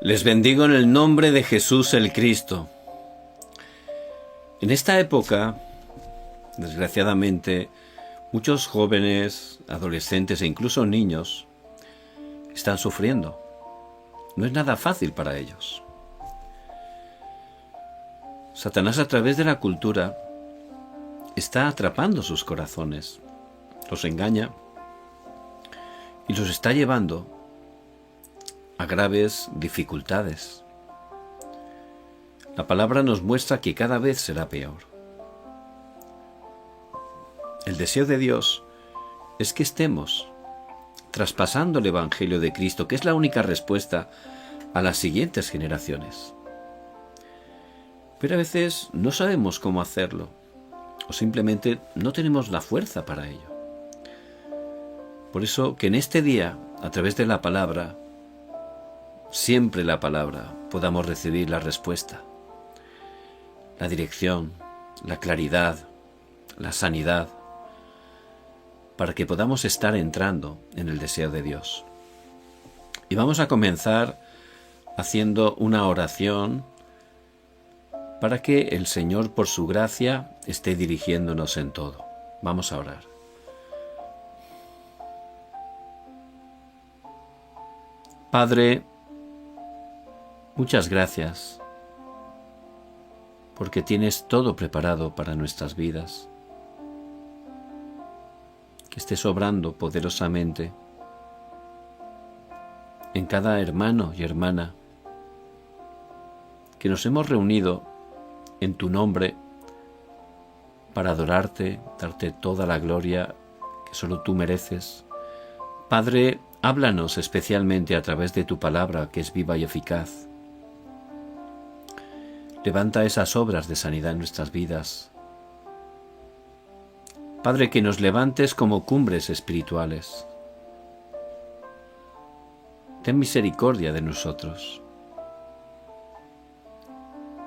Les bendigo en el nombre de Jesús el Cristo. En esta época, desgraciadamente, muchos jóvenes, adolescentes e incluso niños están sufriendo. No es nada fácil para ellos. Satanás, a través de la cultura, está atrapando sus corazones, los engaña y los está llevando a graves dificultades. La palabra nos muestra que cada vez será peor. El deseo de Dios es que estemos traspasando el Evangelio de Cristo, que es la única respuesta a las siguientes generaciones. Pero a veces no sabemos cómo hacerlo, o simplemente no tenemos la fuerza para ello. Por eso que en este día, a través de la palabra, siempre la palabra, podamos recibir la respuesta, la dirección, la claridad, la sanidad, para que podamos estar entrando en el deseo de Dios. Y vamos a comenzar haciendo una oración para que el Señor, por su gracia, esté dirigiéndonos en todo. Vamos a orar. Padre, muchas gracias, porque tienes todo preparado para nuestras vidas. Que estés obrando poderosamente en cada hermano y hermana que nos hemos reunido en tu nombre para adorarte, darte toda la gloria que solo tú mereces. Padre, háblanos especialmente a través de tu palabra, que es viva y eficaz. Levanta esas obras de sanidad en nuestras vidas. Padre, que nos levantes como cumbres espirituales. Ten misericordia de nosotros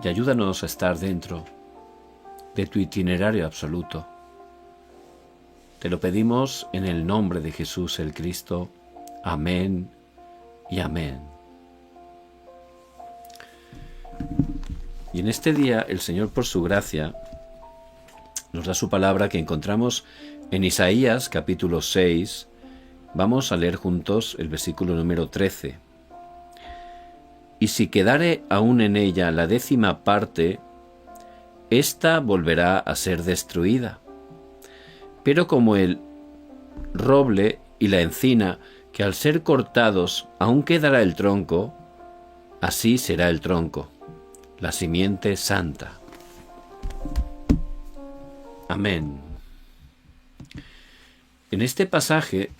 y ayúdanos a estar dentro de tu itinerario absoluto. Te lo pedimos en el nombre de Jesús el Cristo. Amén y amén. Y en este día el Señor, por su gracia, nos da su palabra que encontramos en Isaías capítulo 6. Vamos a leer juntos el versículo número 13. Y si quedare aún en ella la 10ª parte, ésta volverá a ser destruida. Pero como el roble y la encina, que al ser cortados aún quedará el tronco, así será el tronco, la simiente santa. Amén. En este pasaje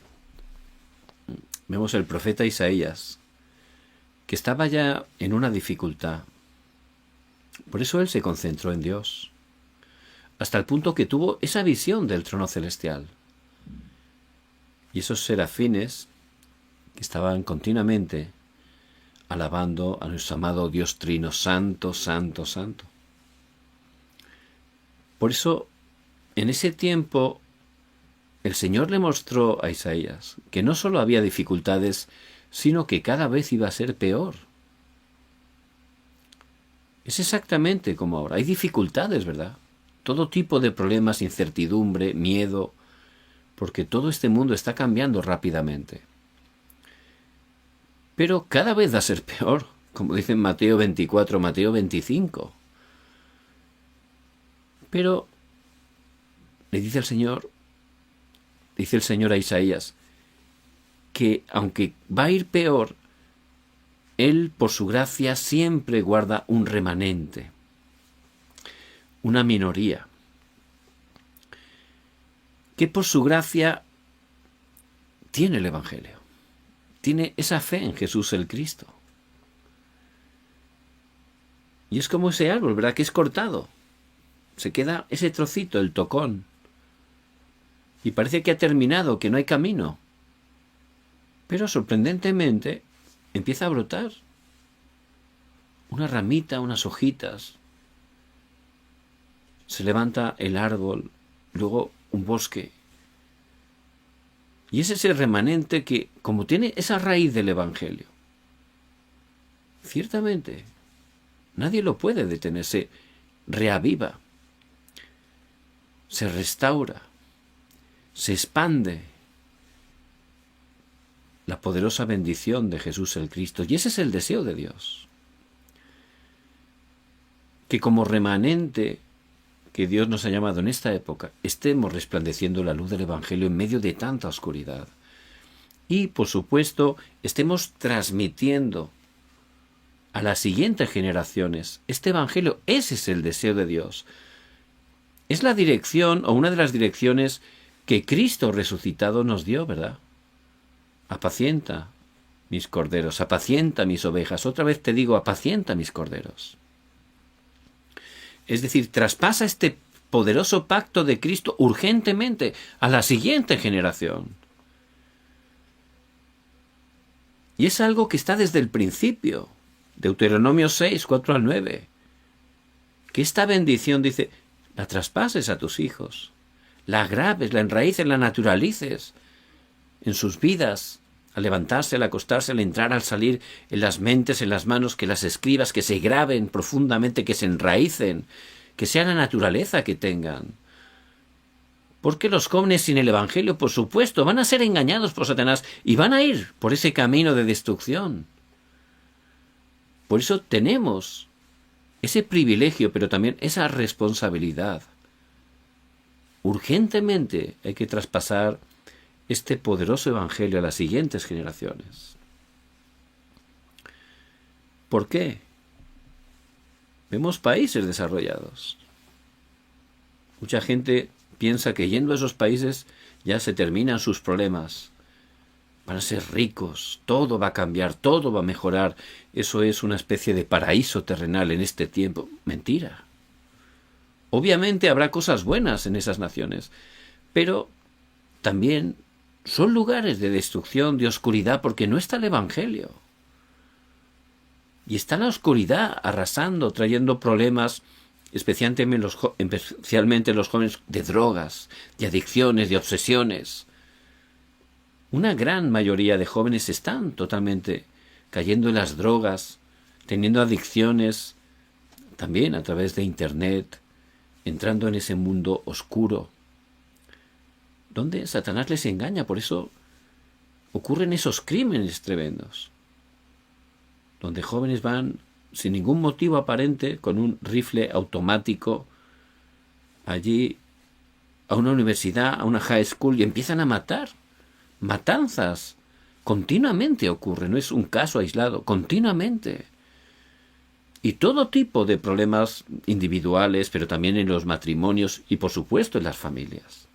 vemos el profeta Isaías, que estaba ya en una dificultad. Por eso él se concentró en Dios, hasta el punto que tuvo esa visión del trono celestial. Y esos serafines que estaban continuamente alabando a nuestro amado Dios Trino, santo, santo, santo. Por eso, en ese tiempo, el Señor le mostró a Isaías que no solo había dificultades, sino que cada vez iba a ser peor. Es exactamente como ahora. Hay dificultades, ¿verdad? Todo tipo de problemas, incertidumbre, miedo, porque todo este mundo está cambiando rápidamente. Pero cada vez va a ser peor, como dice en Mateo 24, Mateo 25. Pero le dice el Señor a Isaías, que aunque va a ir peor, Él, por su gracia, siempre guarda un remanente, una minoría, que por su gracia tiene el Evangelio, tiene esa fe en Jesús el Cristo. Y es como ese árbol, ¿verdad?, que es cortado. Se queda ese trocito, el tocón, y parece que ha terminado, que no hay camino. Pero sorprendentemente empieza a brotar una ramita, unas hojitas. Se levanta el árbol, luego un bosque. Y es ese remanente que, como tiene esa raíz del Evangelio, Ciertamente, nadie lo puede detener, se reaviva, se restaura, se expande la poderosa bendición de Jesús el Cristo. Y ese es el deseo de Dios. Que como remanente que Dios nos ha llamado en esta época, estemos resplandeciendo la luz del Evangelio en medio de tanta oscuridad. Y, por supuesto, estemos transmitiendo a las siguientes generaciones este Evangelio. Ese es el deseo de Dios. Es la dirección, o una de las direcciones que Cristo resucitado nos dio, ¿verdad? Apacienta mis corderos, apacienta mis ovejas. Otra vez te digo, apacienta mis corderos. Es decir, traspasa este poderoso pacto de Cristo urgentemente a la siguiente generación. Y es algo que está desde el principio. Deuteronomio 6, 4 al 9. Que esta bendición, dice, la traspases a tus hijos. La graves, la enraíces, la naturalices en sus vidas. Al levantarse, al acostarse, al entrar, al salir, en las mentes, en las manos, que las escribas, que se graben profundamente, que se enraícen, que sea la naturaleza que tengan. Porque los jóvenes sin el Evangelio, por supuesto, van a ser engañados por Satanás y van a ir por ese camino de destrucción. Por eso tenemos ese privilegio, pero también esa responsabilidad. Urgentemente hay que traspasar este poderoso Evangelio a las siguientes generaciones. ¿Por qué? Vemos países desarrollados. Mucha gente piensa que yendo a esos países ya se terminan sus problemas. Van a ser ricos, todo va a cambiar, todo va a mejorar. Eso es una especie de paraíso terrenal en este tiempo. Mentira. Obviamente habrá cosas buenas en esas naciones, pero también son lugares de destrucción, de oscuridad, porque no está el Evangelio. Y está la oscuridad arrasando, trayendo problemas, especialmente los jóvenes, de drogas, de adicciones, de obsesiones. Una gran mayoría de jóvenes están totalmente cayendo en las drogas, teniendo adicciones, también a través de Internet, entrando en ese mundo oscuro, donde Satanás les engaña. Por eso ocurren esos crímenes tremendos, donde jóvenes van sin ningún motivo aparente, con un rifle automático, allí a una universidad, a una high school, y empiezan a matar. Matanzas continuamente ocurren, no es un caso aislado, continuamente. Y todo tipo de problemas individuales, pero también en los matrimonios y, por supuesto, en las familias.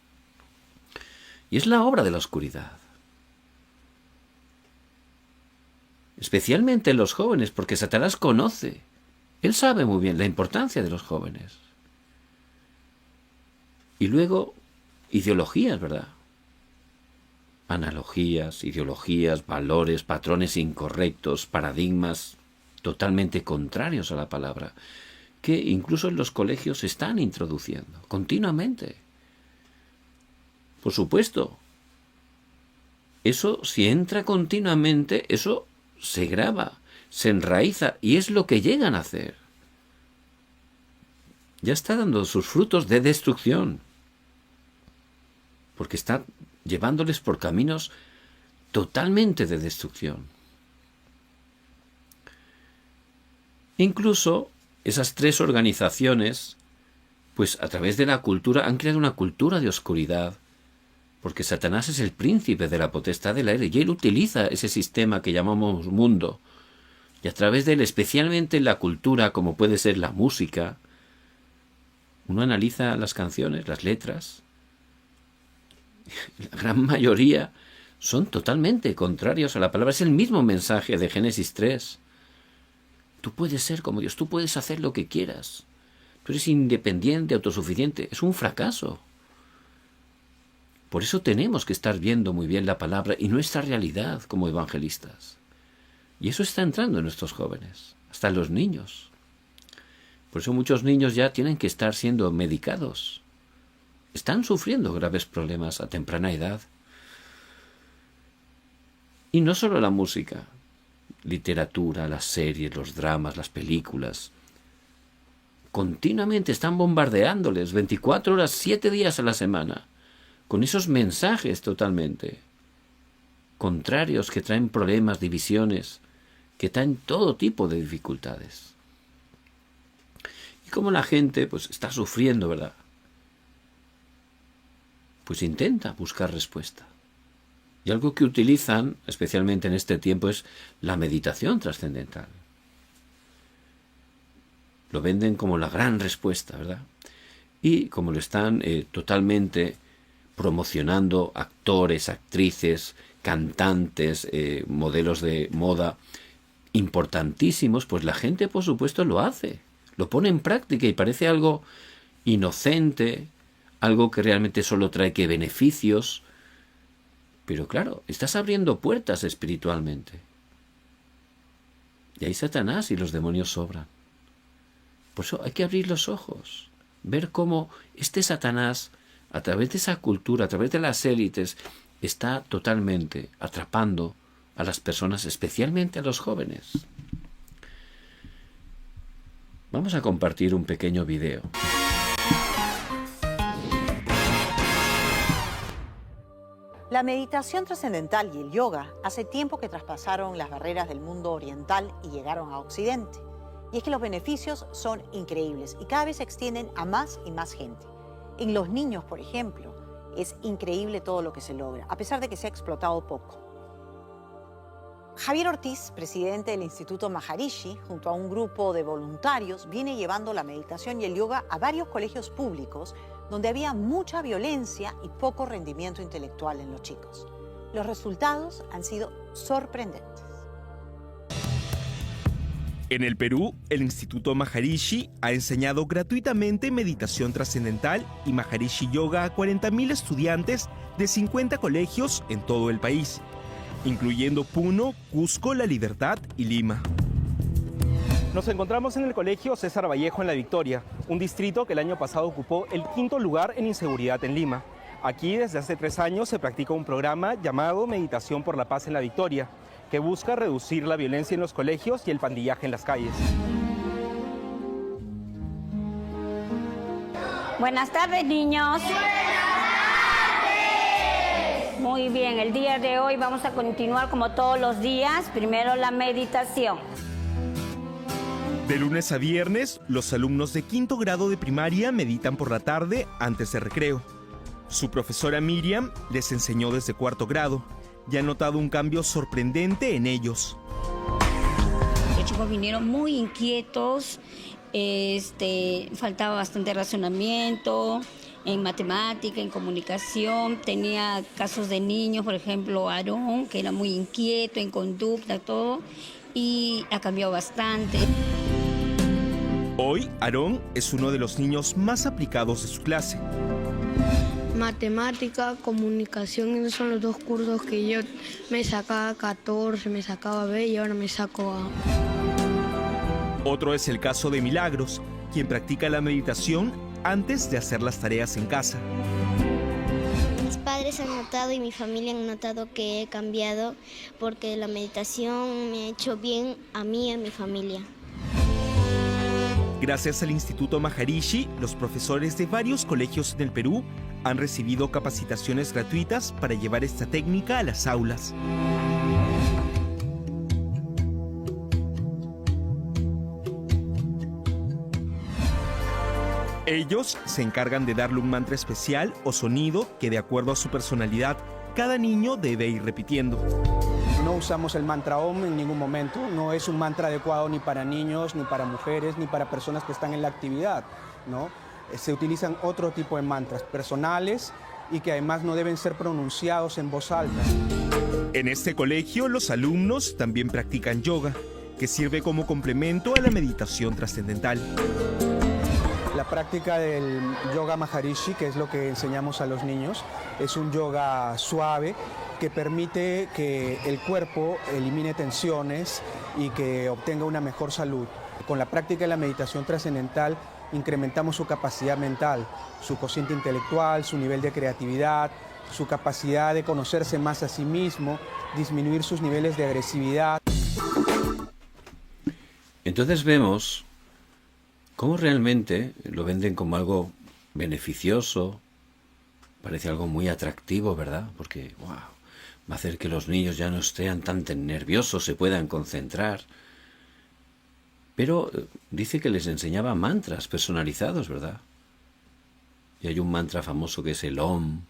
Y es la obra de la oscuridad. Especialmente en los jóvenes, porque Satanás conoce. Él sabe muy bien la importancia de los jóvenes. Y luego, ideologías, ¿verdad? Analogías, ideologías, valores, patrones incorrectos, paradigmas totalmente contrarios a la palabra, que incluso en los colegios se están introduciendo continuamente. Por supuesto, eso si entra continuamente, eso se graba, se enraiza, y es lo que llegan a hacer. Ya está dando sus frutos de destrucción, porque está llevándoles por caminos totalmente de destrucción. Incluso esas tres organizaciones, pues a través de la cultura, han creado una cultura de oscuridad, porque Satanás es el príncipe de la potestad del aire, y él utiliza ese sistema que llamamos mundo, y a través de él, especialmente en la cultura, como puede ser la música, uno analiza las canciones, las letras, la gran mayoría son totalmente contrarios a la palabra. Es el mismo mensaje de Génesis 3. Tú puedes ser como Dios, tú puedes hacer lo que quieras. Tú eres independiente, autosuficiente. Es un fracaso. Por eso tenemos que estar viendo muy bien la palabra y nuestra realidad como evangelistas. Y eso está entrando en nuestros jóvenes, hasta en los niños. Por eso muchos niños ya tienen que estar siendo medicados. Están sufriendo graves problemas a temprana edad. Y no solo la música. literatura, las series, los dramas, las películas. Continuamente están bombardeándoles 24 horas, 7 días a la semana, con esos mensajes totalmente contrarios que traen problemas, divisiones, que traen todo tipo de dificultades. Y como la gente pues está sufriendo, ¿verdad? Pues intenta buscar respuesta. Y algo que utilizan, especialmente en este tiempo, es la meditación trascendental. Lo venden como la gran respuesta, ¿verdad? Y como lo están totalmente promocionando actores, actrices, cantantes, modelos de moda importantísimos, pues la gente, por supuesto, lo hace. Lo pone en práctica y parece algo inocente, algo que realmente solo trae que beneficios. Pero claro, estás abriendo puertas espiritualmente. Y ahí Satanás y los demonios sobran. Por eso hay que abrir los ojos, ver cómo este Satanás, a través de esa cultura, a través de las élites, está totalmente atrapando a las personas, especialmente a los jóvenes. Vamos a compartir un pequeño video. La meditación trascendental y el yoga hace tiempo que traspasaron las barreras del mundo oriental y llegaron a Occidente. Y es que los beneficios son increíbles y cada vez se extienden a más y más gente. En los niños, por ejemplo, es increíble todo lo que se logra, a pesar de que se ha explotado poco. Javier Ortiz, presidente del Instituto Maharishi, junto a un grupo de voluntarios, viene llevando la meditación y el yoga a varios colegios públicos donde había mucha violencia y poco rendimiento intelectual en los chicos. Los resultados han sido sorprendentes. En el Perú, el Instituto Maharishi ha enseñado gratuitamente meditación trascendental y Maharishi Yoga a 40.000 estudiantes de 50 colegios en todo el país, incluyendo Puno, Cusco, La Libertad y Lima. Nos encontramos en el Colegio César Vallejo en La Victoria, un distrito que el año pasado ocupó el 5º lugar en inseguridad en Lima. Aquí, desde hace 3 años, se practica un programa llamado Meditación por la Paz en La Victoria, que busca reducir la violencia en los colegios y el pandillaje en las calles. Buenas tardes, niños. Buenas tardes. Muy bien, el día de hoy vamos a continuar como todos los días. Primero la meditación. De lunes a viernes, los alumnos de 5º grado de primaria meditan por la tarde antes de recreo. Su profesora Miriam les enseñó desde 4º grado y ha notado un cambio sorprendente en ellos. Los chicos vinieron muy inquietos, faltaba bastante razonamiento en matemática, en comunicación. Tenía casos de niños, por ejemplo, Aarón, que era muy inquieto en conducta, todo, y ha cambiado bastante. Hoy, Aarón es uno de los niños más aplicados de su clase. Matemática, comunicación, esos son los 2 cursos que yo me sacaba 14, me sacaba B y ahora me saco A. Otro es el caso de Milagros, quien practica la meditación antes de hacer las tareas en casa. Mis padres han notado y mi familia han notado que he cambiado porque la meditación me ha hecho bien a mí y a mi familia. Gracias al Instituto Maharishi, los profesores de varios colegios en el Perú han recibido capacitaciones gratuitas para llevar esta técnica a las aulas. Ellos se encargan de darle un mantra especial o sonido que, de acuerdo a su personalidad, cada niño debe ir repitiendo. No usamos el mantra Om en ningún momento, no es un mantra adecuado ni para niños, ni para mujeres, ni para personas que están en la actividad, ¿no? Se utilizan otro tipo de mantras personales y que además no deben ser pronunciados en voz alta. En este colegio, los alumnos también practican yoga, que sirve como complemento a la meditación trascendental. La práctica del yoga Maharishi, que es lo que enseñamos a los niños, es un yoga suave que permite que el cuerpo elimine tensiones y que obtenga una mejor salud. Con la práctica de la meditación trascendental incrementamos su capacidad mental, su cociente intelectual, su nivel de creatividad, su capacidad de conocerse más a sí mismo, disminuir sus niveles de agresividad. Entonces vemos cómo realmente lo venden como algo beneficioso, parece algo muy atractivo, ¿verdad? Porque, wow, va a hacer que los niños ya no estén tan nerviosos, se puedan concentrar. Pero dice que les enseñaba mantras personalizados, ¿verdad? Y hay un mantra famoso que es el Om,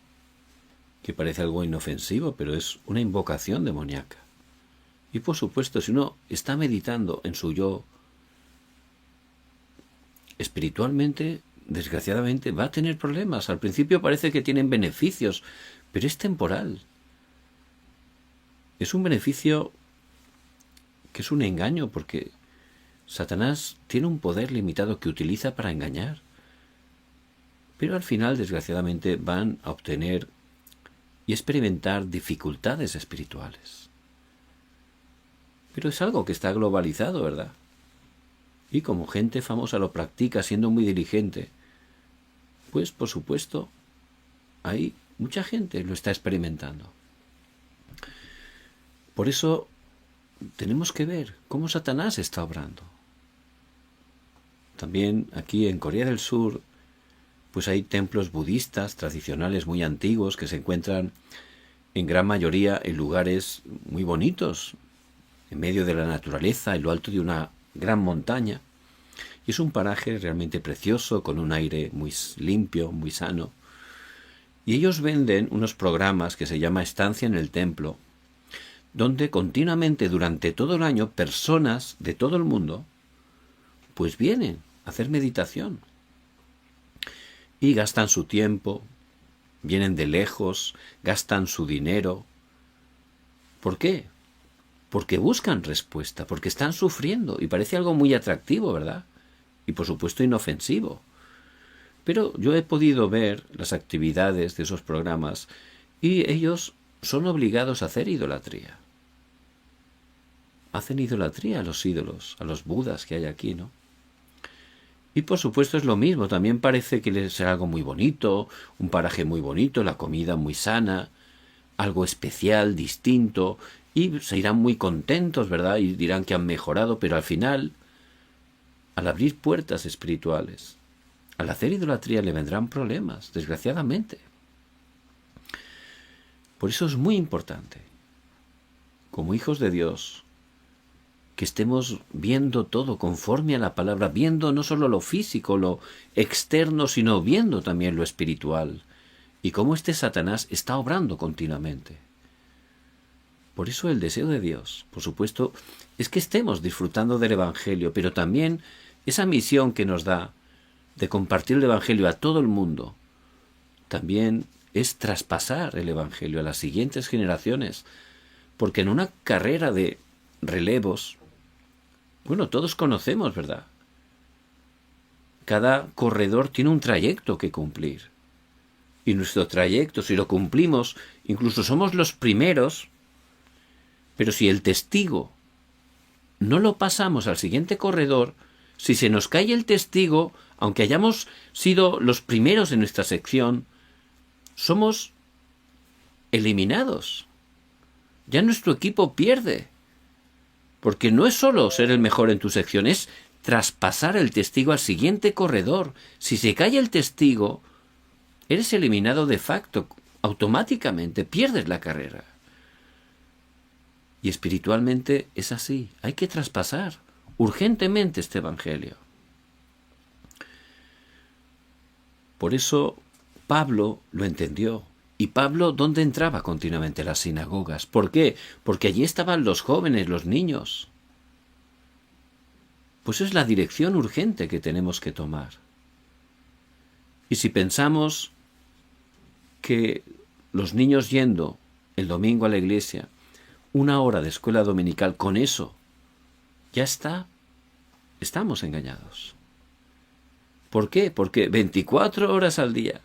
que parece algo inofensivo, pero es una invocación demoníaca. Y por supuesto, si uno está meditando en su yo, espiritualmente, desgraciadamente, va a tener problemas. Al principio parece que tienen beneficios, pero es temporal. Es un beneficio que es un engaño, porque Satanás tiene un poder limitado que utiliza para engañar. Pero al final, desgraciadamente, van a obtener y experimentar dificultades espirituales. Pero es algo que está globalizado, ¿verdad? Y como gente famosa lo practica siendo muy diligente, pues por supuesto, hay mucha gente lo está experimentando. Por eso tenemos que ver cómo Satanás está obrando. También aquí en Corea del Sur, pues hay templos budistas tradicionales muy antiguos que se encuentran en gran mayoría en lugares muy bonitos, en medio de la naturaleza, en lo alto de una gran montaña. Y es un paraje realmente precioso, con un aire muy limpio, muy sano. Y ellos venden unos programas que se llama Estancia en el Templo, donde continuamente durante todo el año personas de todo el mundo pues vienen a hacer meditación. Y gastan su tiempo, vienen de lejos, gastan su dinero. ¿Por qué? Porque buscan respuesta, porque están sufriendo, y parece algo muy atractivo, ¿verdad? Y por supuesto inofensivo. Pero yo he podido ver las actividades de esos programas y ellos son obligados a hacer idolatría. Hacen idolatría a los ídolos, a los budas que hay aquí, ¿no? Y por supuesto es lo mismo, también parece que les será algo muy bonito, un paraje muy bonito, la comida muy sana, algo especial, distinto, y se irán muy contentos, ¿verdad? Y dirán que han mejorado, pero al final, al abrir puertas espirituales, al hacer idolatría le vendrán problemas, desgraciadamente. Por eso es muy importante, como hijos de Dios, que estemos viendo todo conforme a la palabra, viendo no solo lo físico, lo externo, sino viendo también lo espiritual, y cómo este Satanás está obrando continuamente. Por eso el deseo de Dios, por supuesto, es que estemos disfrutando del Evangelio, pero también esa misión que nos da de compartir el Evangelio a todo el mundo, también es traspasar el Evangelio a las siguientes generaciones, porque en una carrera de relevos, bueno, todos conocemos, ¿verdad? Cada corredor tiene un trayecto que cumplir. Y nuestro trayecto, si lo cumplimos, incluso somos los primeros, pero si el testigo no lo pasamos al siguiente corredor, si se nos cae el testigo, aunque hayamos sido los primeros en nuestra sección, somos eliminados. Ya nuestro equipo pierde. Porque no es solo ser el mejor en tu sección, es traspasar el testigo al siguiente corredor. Si se cae el testigo, eres eliminado de facto, automáticamente, pierdes la carrera. Y espiritualmente es así, hay que traspasar urgentemente este Evangelio. Por eso Pablo lo entendió. ¿Y Pablo dónde entraba continuamente? Las sinagogas. ¿Por qué? Porque allí estaban los jóvenes, los niños. Pues es la dirección urgente que tenemos que tomar. Y si pensamos que los niños yendo el domingo a la iglesia, 1 hora de escuela dominical, con eso ya está, estamos engañados. ¿Por qué? Porque 24 horas al día,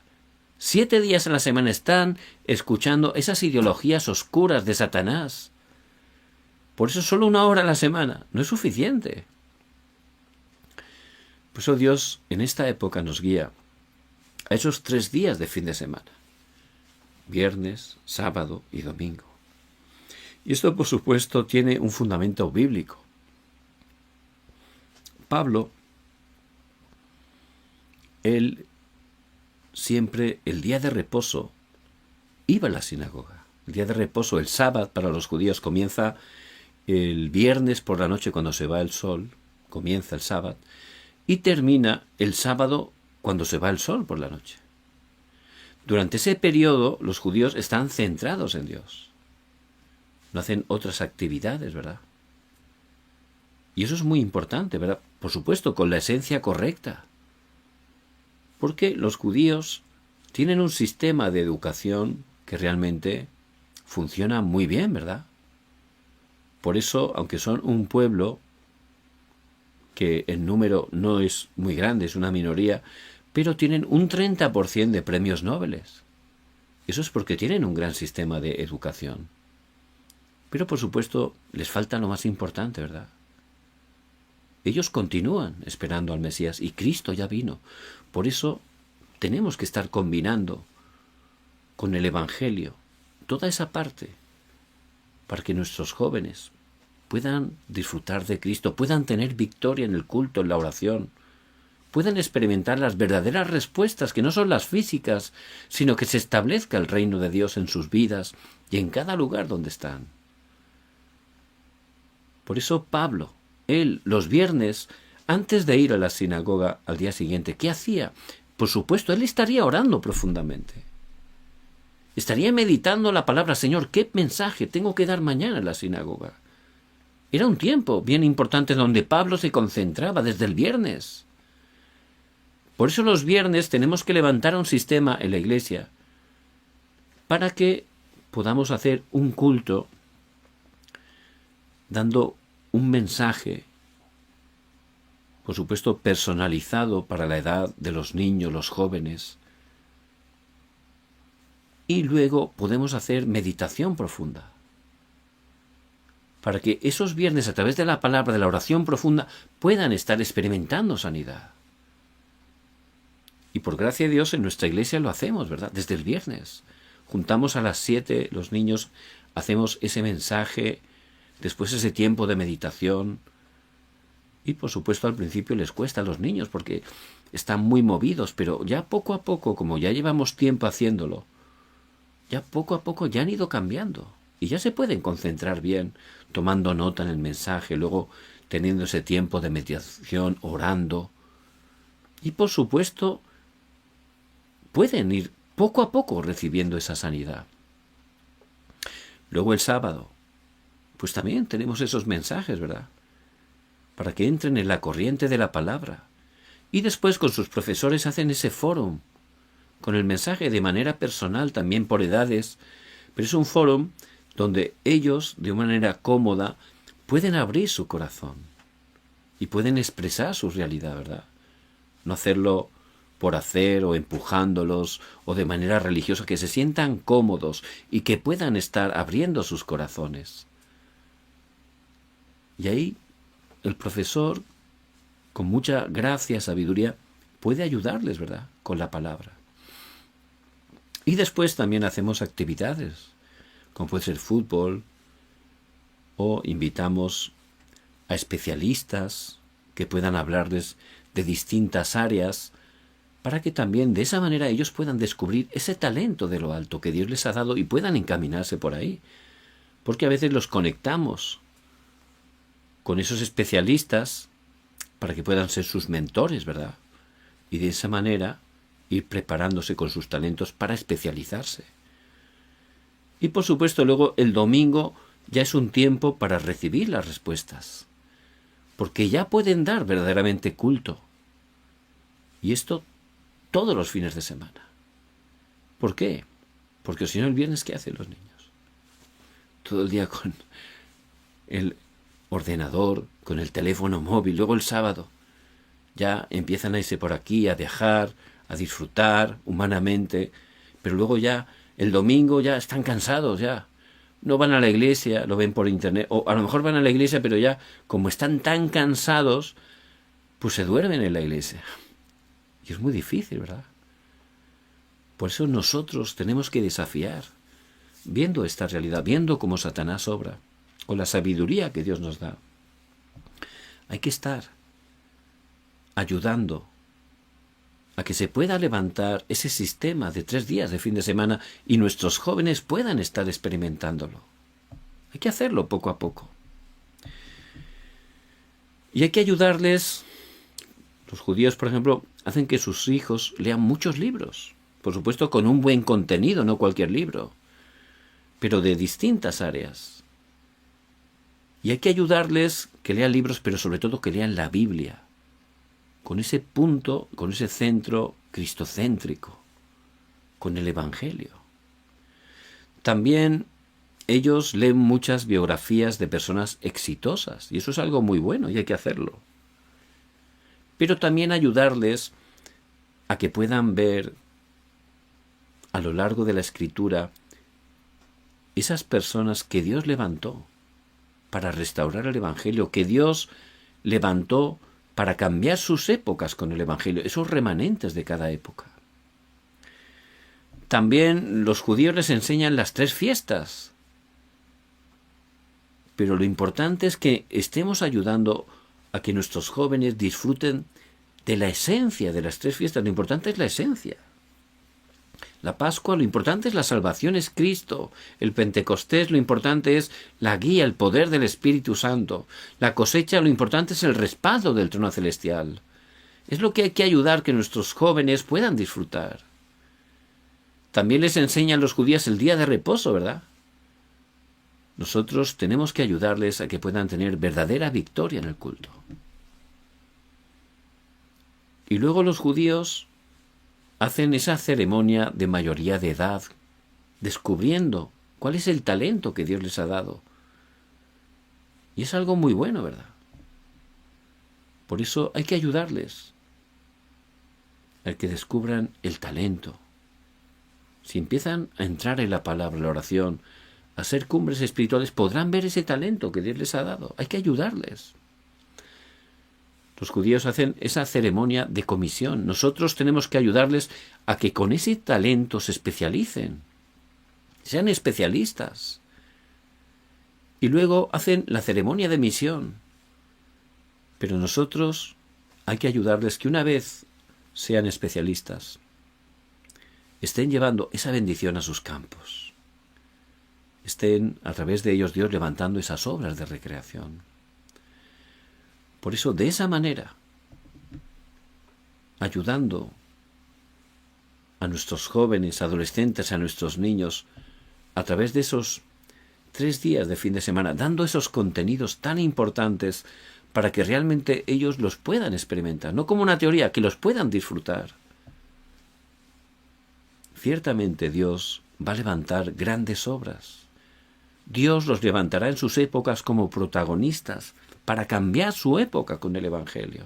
7 días a la semana están escuchando esas ideologías oscuras de Satanás. Por eso solo 1 hora a la semana no es suficiente. Por eso Dios en esta época nos guía a esos 3 días de fin de semana. Viernes, sábado y domingo. Y esto, por supuesto, tiene un fundamento bíblico. Pablo, él siempre el día de reposo iba a la sinagoga. El día de reposo, el sábado para los judíos, comienza el viernes por la noche cuando se va el sol, comienza el sábado, y termina el sábado cuando se va el sol por la noche. Durante ese periodo los judíos están centrados en Dios. No hacen otras actividades, ¿verdad? Y eso es muy importante, ¿verdad? Por supuesto, con la esencia correcta. Porque los judíos tienen un sistema de educación que realmente funciona muy bien, ¿verdad? Por eso, aunque son un pueblo que en número no es muy grande, es una minoría, pero tienen un 30% de premios Nobel. Eso es porque tienen un gran sistema de educación. Pero por supuesto les falta lo más importante, ¿verdad? Ellos continúan esperando al Mesías y Cristo ya vino. Por eso tenemos que estar combinando con el Evangelio toda esa parte para que nuestros jóvenes puedan disfrutar de Cristo, puedan tener victoria en el culto, en la oración, puedan experimentar las verdaderas respuestas que no son las físicas, sino que se establezca el reino de Dios en sus vidas y en cada lugar donde están. Por eso Pablo, él, los viernes, antes de ir a la sinagoga al día siguiente, ¿qué hacía? Por supuesto, él estaría orando profundamente. Estaría meditando la palabra, Señor, ¿qué mensaje tengo que dar mañana en la sinagoga? Era un tiempo bien importante donde Pablo se concentraba desde el viernes. Por eso los viernes tenemos que levantar un sistema en la iglesia para que podamos hacer un culto dando un mensaje, por supuesto personalizado para la edad de los niños, los jóvenes. Y luego podemos hacer meditación profunda, para que esos viernes, a través de la palabra, de la oración profunda, puedan estar experimentando sanidad. Y por gracia de Dios en nuestra iglesia lo hacemos, ¿verdad? Desde el viernes. Juntamos a las 7 los niños, hacemos ese mensaje, después ese tiempo de meditación. Y por supuesto al principio les cuesta a los niños porque están muy movidos, pero ya poco a poco, como ya llevamos tiempo haciéndolo, ya poco a poco ya han ido cambiando. Y ya se pueden concentrar bien, tomando nota en el mensaje, luego teniendo ese tiempo de meditación, orando. Y por supuesto pueden ir poco a poco recibiendo esa sanidad. Luego el sábado, pues también tenemos esos mensajes, ¿verdad? Para que entren en la corriente de la palabra. Y después con sus profesores hacen ese fórum, con el mensaje de manera personal, también por edades, pero es un fórum donde ellos, de una manera cómoda, pueden abrir su corazón y pueden expresar su realidad, ¿verdad? No hacerlo por hacer o empujándolos o de manera religiosa, que se sientan cómodos y que puedan estar abriendo sus corazones. Y ahí el profesor, con mucha gracia, sabiduría, puede ayudarles, ¿verdad?, con la palabra. Y después también hacemos actividades, como puede ser fútbol, o invitamos a especialistas que puedan hablarles de distintas áreas, para que también de esa manera ellos puedan descubrir ese talento de lo alto que Dios les ha dado y puedan encaminarse por ahí. Porque a veces los conectamos con esos especialistas para que puedan ser sus mentores, ¿verdad? Y de esa manera ir preparándose con sus talentos para especializarse. Y por supuesto luego el domingo ya es un tiempo para recibir las respuestas, porque ya pueden dar verdaderamente culto. Y esto todos los fines de semana. ¿Por qué? Porque si no, el viernes, ¿qué hacen los niños? Todo el día con el ordenador, con el teléfono móvil. Luego el sábado ya empiezan a irse por aquí, a viajar, a disfrutar humanamente, pero luego ya el domingo ya están cansados, ya no van a la iglesia, lo ven por internet, o a lo mejor van a la iglesia, pero ya como están tan cansados, pues se duermen en la iglesia. Y es muy difícil, ¿verdad? Por eso nosotros tenemos que desafiar viendo esta realidad, viendo cómo Satanás obra, con la sabiduría que Dios nos da. Hay que estar ayudando a que se pueda levantar ese sistema de 3 días de fin de semana y nuestros jóvenes puedan estar experimentándolo. Hay que hacerlo poco a poco. Y hay que ayudarles. Los judíos, por ejemplo, hacen que sus hijos lean muchos libros. Por supuesto, con un buen contenido, no cualquier libro, pero de distintas áreas. Y hay que ayudarles que lean libros, pero sobre todo que lean la Biblia, con ese punto, con ese centro cristocéntrico, con el Evangelio. También ellos leen muchas biografías de personas exitosas, y eso es algo muy bueno y hay que hacerlo. Pero también ayudarles a que puedan ver a lo largo de la Escritura esas personas que Dios levantó para restaurar el Evangelio, que Dios levantó para cambiar sus épocas con el Evangelio, esos remanentes de cada época. También los judíos les enseñan las 3 fiestas, pero lo importante es que estemos ayudando a que nuestros jóvenes disfruten de la esencia de las 3 fiestas. Lo importante es la esencia. La Pascua, lo importante es la salvación, es Cristo. El Pentecostés, lo importante es la guía, el poder del Espíritu Santo. La cosecha, lo importante es el respaldo del trono celestial. Es lo que hay que ayudar que nuestros jóvenes puedan disfrutar. También les enseñan los judíos el día de reposo, ¿verdad? Nosotros tenemos que ayudarles a que puedan tener verdadera victoria en el culto. Y luego los judíos hacen esa ceremonia de mayoría de edad, descubriendo cuál es el talento que Dios les ha dado. Y es algo muy bueno, ¿verdad? Por eso hay que ayudarles a que descubran el talento. Si empiezan a entrar en la palabra, la oración, a ser cumbres espirituales, podrán ver ese talento que Dios les ha dado. Hay que ayudarles. Los judíos hacen esa ceremonia de comisión. Nosotros tenemos que ayudarles a que con ese talento se especialicen, sean especialistas. Y luego hacen la ceremonia de misión. Pero nosotros hay que ayudarles que una vez sean especialistas, estén llevando esa bendición a sus campos. Estén a través de ellos Dios levantando esas obras de recreación. Por eso, de esa manera, ayudando a nuestros jóvenes, adolescentes, a nuestros niños, a través de esos 3 días de fin de semana, dando esos contenidos tan importantes para que realmente ellos los puedan experimentar, no como una teoría, que los puedan disfrutar. Ciertamente Dios va a levantar grandes obras. Dios los levantará en sus épocas como protagonistas para cambiar su época con el Evangelio.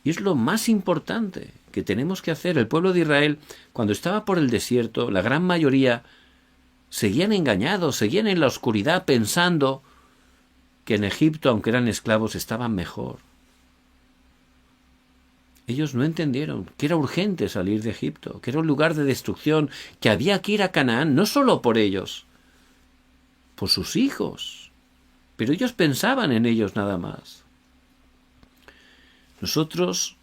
Y es lo más importante que tenemos que hacer. El pueblo de Israel, cuando estaba por el desierto, la gran mayoría seguían engañados, seguían en la oscuridad pensando que en Egipto, aunque eran esclavos, estaban mejor. Ellos no entendieron que era urgente salir de Egipto, que era un lugar de destrucción, que había que ir a Canaán, no solo por ellos, por sus hijos. Pero ellos pensaban en ellos nada más. Nosotros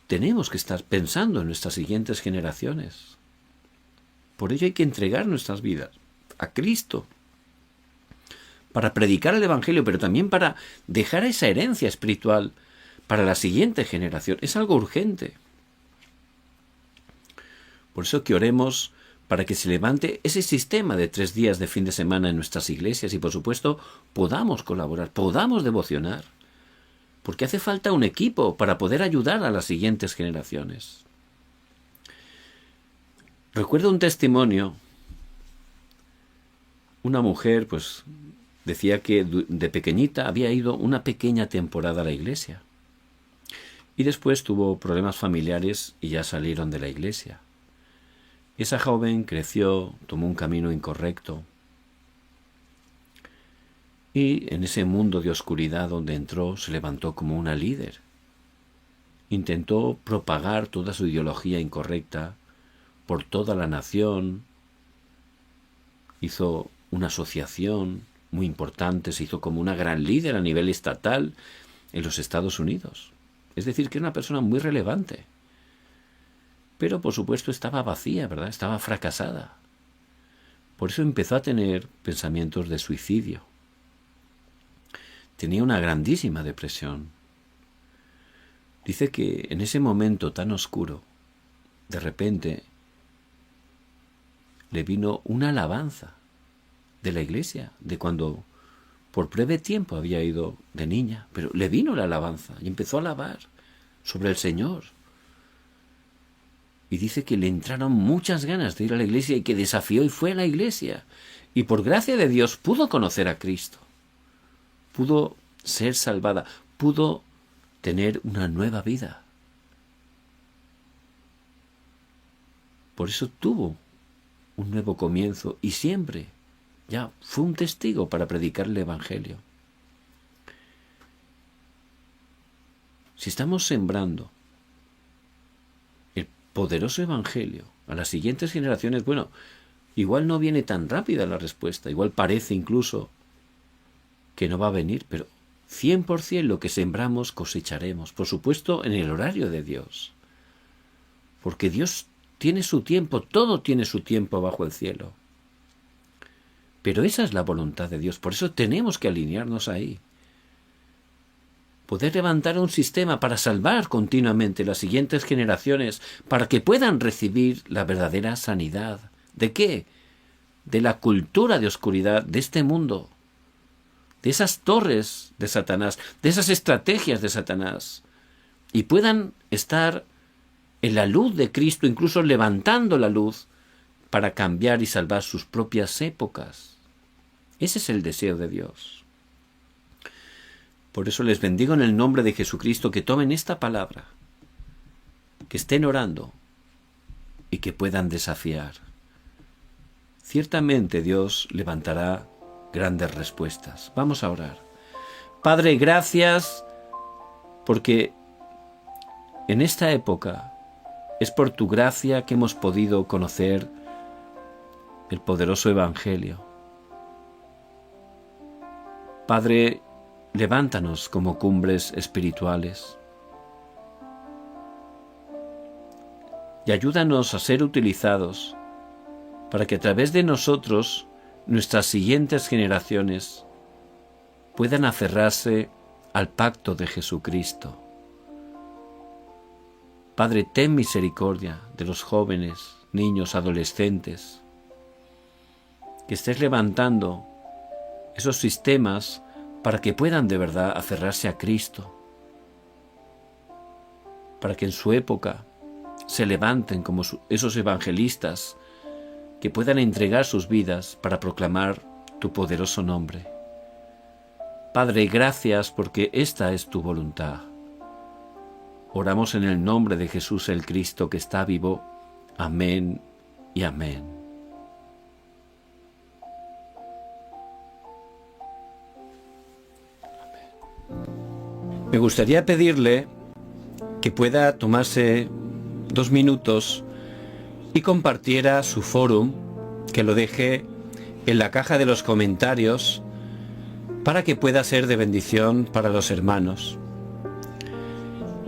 tenemos que estar pensando en nuestras siguientes generaciones. Por ello hay que entregar nuestras vidas a Cristo, para predicar el Evangelio, pero también para dejar esa herencia espiritual para la siguiente generación. Es algo urgente. Por eso que oremos para que se levante ese sistema de 3 días de fin de semana en nuestras iglesias y, por supuesto, podamos colaborar, podamos devocionar, porque hace falta un equipo para poder ayudar a las siguientes generaciones. Recuerdo un testimonio. Una mujer, decía que de pequeñita había ido una pequeña temporada a la iglesia y después tuvo problemas familiares y ya salieron de la iglesia. Esa joven creció, tomó un camino incorrecto y en ese mundo de oscuridad donde entró se levantó como una líder. Intentó propagar toda su ideología incorrecta por toda la nación hizo una asociación muy importante, se hizo como una gran líder a nivel estatal en los Estados Unidos. Es decir, que era una persona muy relevante. Pero, por supuesto, estaba vacía, ¿verdad? Estaba fracasada. Por eso empezó a tener pensamientos de suicidio. Tenía una grandísima depresión. Dice que en ese momento tan oscuro, de repente, le vino una alabanza de la iglesia, de cuando por breve tiempo había ido de niña, pero le vino la alabanza y empezó a alabar sobre el Señor. Y dice que le entraron muchas ganas de ir a la iglesia y que desafió y fue a la iglesia. Y por gracia de Dios pudo conocer a Cristo. Pudo ser salvada. Pudo tener una nueva vida. Por eso tuvo un nuevo comienzo y siempre ya fue un testigo para predicar el Evangelio. Si estamos sembrando el poderoso Evangelio a las siguientes generaciones, bueno, igual no viene tan rápida la respuesta, igual parece incluso que no va a venir, pero 100% lo que sembramos cosecharemos, por supuesto en el horario de Dios, porque Dios tiene su tiempo, todo tiene su tiempo bajo el cielo. Pero esa es la voluntad de Dios, por eso tenemos que alinearnos ahí. Poder levantar un sistema para salvar continuamente las siguientes generaciones, para que puedan recibir la verdadera sanidad. ¿De qué? De la cultura de oscuridad de este mundo, de esas torres de Satanás, de esas estrategias de Satanás, y puedan estar en la luz de Cristo, incluso levantando la luz para cambiar y salvar sus propias épocas. Ese es el deseo de Dios. Por eso les bendigo en el nombre de Jesucristo que tomen esta palabra, que estén orando y que puedan desafiar. Ciertamente Dios levantará grandes respuestas. Vamos a orar. Padre, gracias porque en esta época es por tu gracia que hemos podido conocer el poderoso Evangelio. Padre, levántanos como cumbres espirituales y ayúdanos a ser utilizados para que a través de nosotros nuestras siguientes generaciones puedan aferrarse al pacto de Jesucristo. Padre, ten misericordia de los jóvenes, niños, adolescentes, que estés levantando esos sistemas para que puedan de verdad aferrarse a Cristo, para que en su época se levanten como esos evangelistas que puedan entregar sus vidas para proclamar tu poderoso nombre. Padre, gracias porque esta es tu voluntad. Oramos en el nombre de Jesús el Cristo que está vivo. Amén y amén. Me gustaría pedirle que pueda tomarse 2 minutos y compartiera su fórum, que lo deje en la caja de los comentarios para que pueda ser de bendición para los hermanos.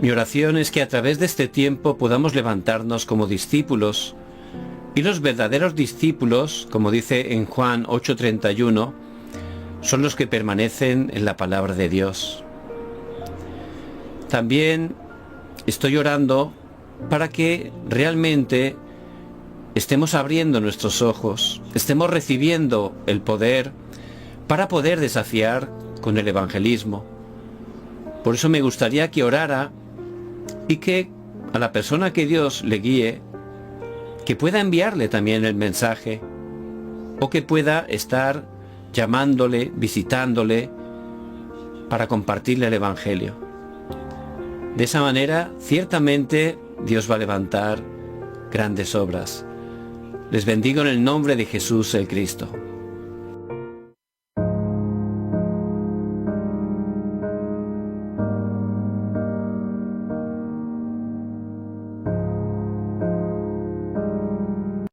Mi oración es que a través de este tiempo podamos levantarnos como discípulos, y los verdaderos discípulos, como dice en Juan 8:31, son los que permanecen en la palabra de Dios. También estoy orando para que realmente estemos abriendo nuestros ojos, estemos recibiendo el poder para poder desafiar con el evangelismo. Por eso me gustaría que orara y que a la persona que Dios le guíe, que pueda enviarle también el mensaje, o que pueda estar llamándole, visitándole, para compartirle el Evangelio. De esa manera, ciertamente, Dios va a levantar grandes obras. Les bendigo en el nombre de Jesús el Cristo.